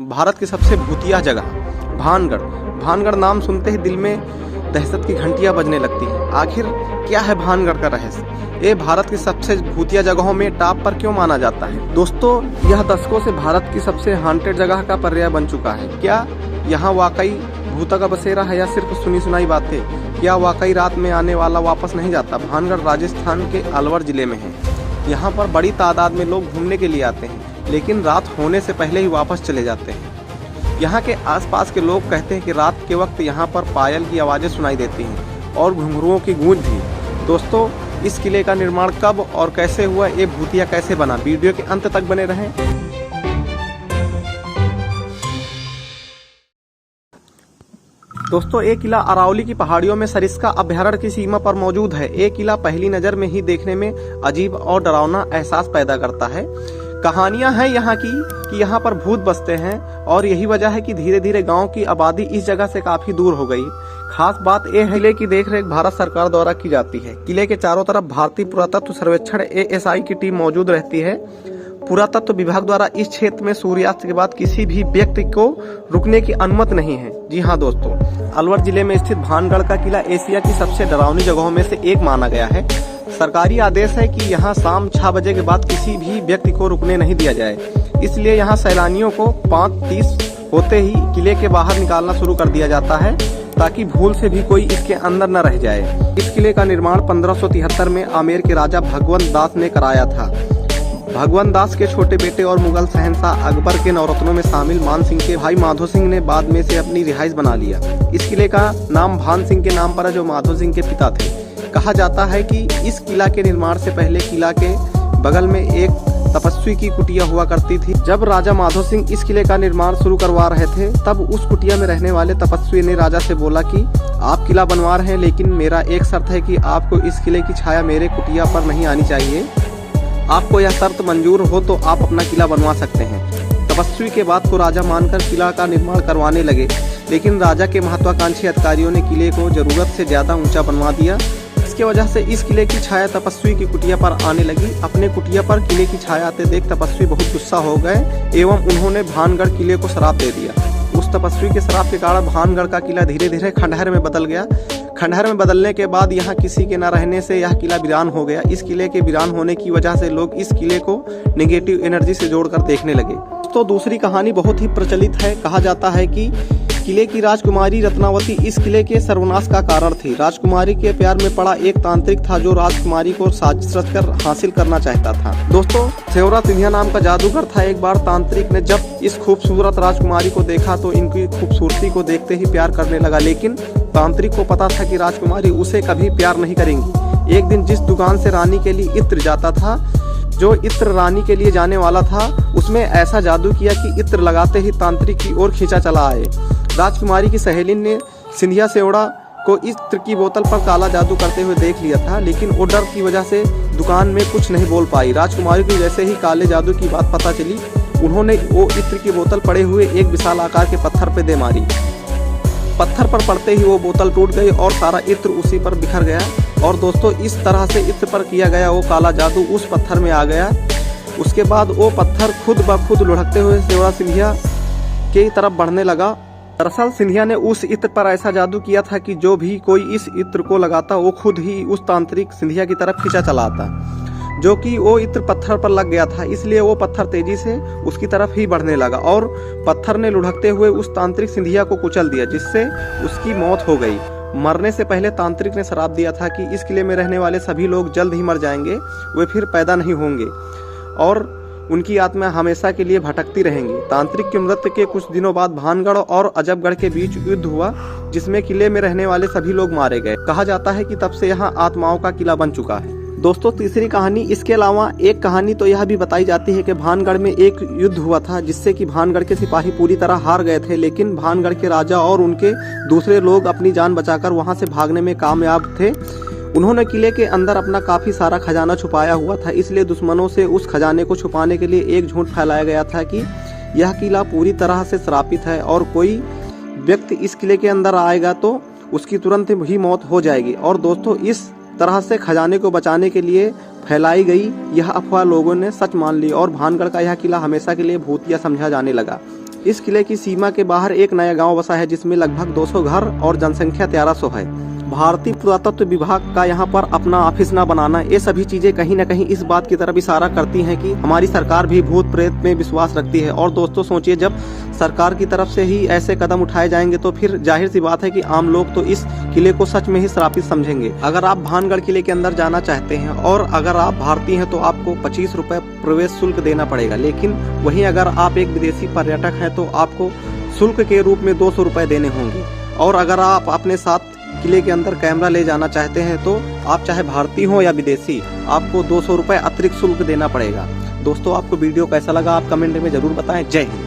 भारत की सबसे भूतिया जगह भानगढ़। भानगढ़ नाम सुनते ही दिल में दहशत की घंटियां बजने लगती हैं। आखिर क्या है भानगढ़ का रहस्य? ये भारत की सबसे भूतिया जगहों में टॉप पर क्यों माना जाता है? दोस्तों, यह दशकों से भारत की सबसे हांटेड जगह का पर्याय बन चुका है। क्या यहाँ वाकई भूतों का बसेरा है या सिर्फ सुनी सुनाई बातें? क्या वाकई रात में आने वाला वापस नहीं जाता? भानगढ़ राजस्थान के अलवर जिले में है। यहाँ पर बड़ी तादाद में लोग घूमने के लिए आते हैं, लेकिन रात होने से पहले ही वापस चले जाते हैं। यहाँ के आसपास के लोग कहते हैं कि रात के वक्त यहाँ पर पायल की आवाज़ें सुनाई देती हैं और घुंघरुओं की गूंज भी। दोस्तों, इस किले का निर्माण कब और कैसे हुआ, ये भूतिया कैसे बना, वीडियो के अंत तक बने रहें। दोस्तों, ये किला अरावली की पहाड़ियों में सरिस्का अभयारण्य की सीमा पर मौजूद है। ये किला पहली नज़र में ही देखने में अजीब और डरावना एहसास पैदा करता है। कहानियां हैं यहाँ की कि यहाँ पर भूत बसते हैं और यही वजह है कि धीरे धीरे गांव की आबादी इस जगह से काफी दूर हो गई। खास बात यह है किले की देखरेख भारत सरकार द्वारा की जाती है। किले के चारों तरफ भारतीय पुरातत्व सर्वेक्षण ASI की टीम मौजूद रहती है। पुरातत्व विभाग द्वारा इस क्षेत्र में सूर्यास्त के बाद किसी भी व्यक्ति को रुकने की अनुमति नहीं है। जी हाँ दोस्तों, अलवर जिले में स्थित भानगढ़ का किला एशिया की सबसे डरावनी जगहों में से एक माना गया है। सरकारी आदेश है कि यहाँ शाम 6 बजे के बाद किसी भी व्यक्ति को रुकने नहीं दिया जाए। इसलिए यहाँ सैलानियों को 5:30 होते ही किले के बाहर निकालना शुरू कर दिया जाता है, ताकि भूल से भी कोई इसके अंदर न रह जाए। इस किले का निर्माण 1573 में आमेर के राजा भगवंत दास ने कराया था। भगवंत दास के छोटे बेटे और मुगल शहंशाह अकबर के नवरत्नों में शामिल मान सिंह के भाई माधो सिंह ने बाद में से अपनी रिहाइश बना लिया। इस किले का नाम भान सिंह के नाम पर है, जो माधो सिंह के पिता थे। कहा जाता है कि इस किला के निर्माण से पहले किला के बगल में एक तपस्वी की कुटिया हुआ करती थी। जब राजा माधो सिंह इस किले का निर्माण शुरू करवा रहे थे, तब उस कुटिया में रहने वाले तपस्वी ने राजा से बोला कि आप किला बनवा रहे हैं, लेकिन मेरा एक शर्त है कि आपको इस किले की छाया मेरे कुटिया पर नहीं आनी चाहिए। आपको यह शर्त मंजूर हो तो आप अपना किला बनवा सकते हैं। तपस्वी के बात को राजा मानकर किला का निर्माण करवाने लगे, लेकिन राजा के महत्वाकांक्षी अधिकारियों ने किले को जरूरत से ज्यादा ऊंचा बनवा दिया। इसके वजह से इस किले की छाया तपस्वी की कुटिया पर आने लगी। अपने कुटिया पर किले की छाया आते देख तपस्वी बहुत गुस्सा हो गए एवं उन्होंने भानगढ़ किले को श्राप दे दिया। उस तपस्वी के श्राप के कारण भानगढ़ का किला धीरे धीरे खंडहर में बदल गया। खंडहर में बदलने के बाद यहाँ किसी के न रहने से यह किला वीरान हो गया। इस किले के वीरान होने की वजह से लोग इस किले को नेगेटिव एनर्जी से जोड़कर देखने लगे। तो दूसरी कहानी बहुत ही प्रचलित है। कहा जाता है कि किले की राजकुमारी रत्नावती इस किले के सर्वनाश का कारण थी। राजकुमारी के प्यार में पड़ा एक तांत्रिक था जो राजकुमारी को साजिश रचकर हासिल करना चाहता था। दोस्तों, सेवरा सिंधिया नाम का जादूगर था। एक बार तांत्रिक ने जब इस खूबसूरत राजकुमारी को देखा तो इनकी खूबसूरती को देखते ही प्यार करने लगा, लेकिन तांत्रिक को पता था कि राजकुमारी उसे कभी प्यार नहीं करेंगी। एक दिन जिस दुकान से रानी के लिए इत्र जाता था, जो इत्र रानी के लिए जाने वाला था, उसमें ऐसा जादू किया कि इत्र लगाते ही तांत्रिक की ओर खींचा चला आए। राजकुमारी की सहेली ने सिंधिया सेवड़ा को इत्र की बोतल पर काला जादू करते हुए देख लिया था, लेकिन वो डर की वजह से दुकान में कुछ नहीं बोल पाई। राजकुमारी को जैसे ही काले जादू की बात पता चली, उन्होंने वो इत्र की बोतल पड़े हुए एक विशाल आकार के पत्थर पे दे मारी। पत्थर पर पड़ते ही वो बोतल टूट गई और सारा इत्र उसी पर बिखर गया। और दोस्तों, इस तरह से इत्र पर किया गया वो काला जादू उस पत्थर में आ गया। उसके बाद वो पत्थर खुद ब खुद लुढ़कते हुए सेवड़ा सिंधिया की तरफ बढ़ने लगा। दरअसल सिंधिया ने उस इत्र पर ऐसा जादू किया था कि जो भी कोई इस इत्र को लगाता वो खुद ही उस तांत्रिक सिंधिया की तरफ खींचा चला आता, जो कि वो इत्र पत्थर पर लग गया था। इसलिए वो पत्थर तेजी से उसकी तरफ ही बढ़ने लगा और पत्थर ने लुढ़कते हुए उस तांत्रिक सिंधिया को कुचल दिया, जिससे उसकी मौत हो गई। मरने से पहले तांत्रिक ने श्राप दिया था कि इस किले में रहने वाले सभी लोग जल्द ही मर जाएंगे, वे फिर पैदा नहीं होंगे और उनकी आत्मा हमेशा के लिए भटकती रहेंगी। तांत्रिक की मृत्यु के कुछ दिनों बाद भानगढ़ और अजबगढ़ के बीच युद्ध हुआ, जिसमें किले में रहने वाले सभी लोग मारे गए। कहा जाता है कि तब से यहाँ आत्माओं का किला बन चुका है। दोस्तों, तीसरी कहानी, इसके अलावा एक कहानी तो यह भी बताई जाती है कि भानगढ़ में एक युद्ध हुआ था, जिससे कि भानगढ़ के सिपाही पूरी तरह हार गए थे, लेकिन भानगढ़ के राजा और उनके दूसरे लोग अपनी जान बचाकर वहां से भागने में कामयाब थे। उन्होंने किले के अंदर अपना काफी सारा खजाना छुपाया हुआ था, इसलिए दुश्मनों से उस खजाने को छुपाने के लिए एक झूठ फैलाया गया था कि यह किला पूरी तरह से श्रापित है और कोई व्यक्ति इस किले के अंदर आएगा तो उसकी तुरंत ही मौत हो जाएगी। और दोस्तों, इस तरह से खजाने को बचाने के लिए फैलाई गई यह अफवाह लोगों ने सच मान ली और भानगढ़ का यह किला हमेशा के लिए भूतिया समझा जाने लगा। इस किले की सीमा के बाहर एक नया गांव बसा है जिसमें लगभग 200 घर और जनसंख्या 1300 है। भारतीय पुरातत्व विभाग का यहाँ पर अपना ऑफिस न बनाना, ये सभी चीजें कहीं न कहीं इस बात की तरफ इशारा करती हैं कि हमारी सरकार भी भूत प्रेत में विश्वास रखती है। और दोस्तों सोचिए, जब सरकार की तरफ से ही ऐसे कदम उठाए जाएंगे तो फिर जाहिर सी बात है कि आम लोग तो इस किले को सच में ही श्रापित समझेंगे। अगर आप भानगढ़ किले के अंदर जाना चाहते हैं और अगर आप भारतीय हैं तो आपको 25 रुपए प्रवेश शुल्क देना पड़ेगा, लेकिन वहीं अगर आप एक विदेशी पर्यटक हैं तो आपको शुल्क के रूप में 200 रुपए देने होंगे। और अगर आप अपने साथ किले के अंदर कैमरा ले जाना चाहते हैं तो आप चाहे भारतीय हो या विदेशी, आपको 200 रुपए अतिरिक्त शुल्क देना पड़ेगा। दोस्तों आपको वीडियो कैसा लगा आप कमेंट में जरूर बताएं। जय हिंद।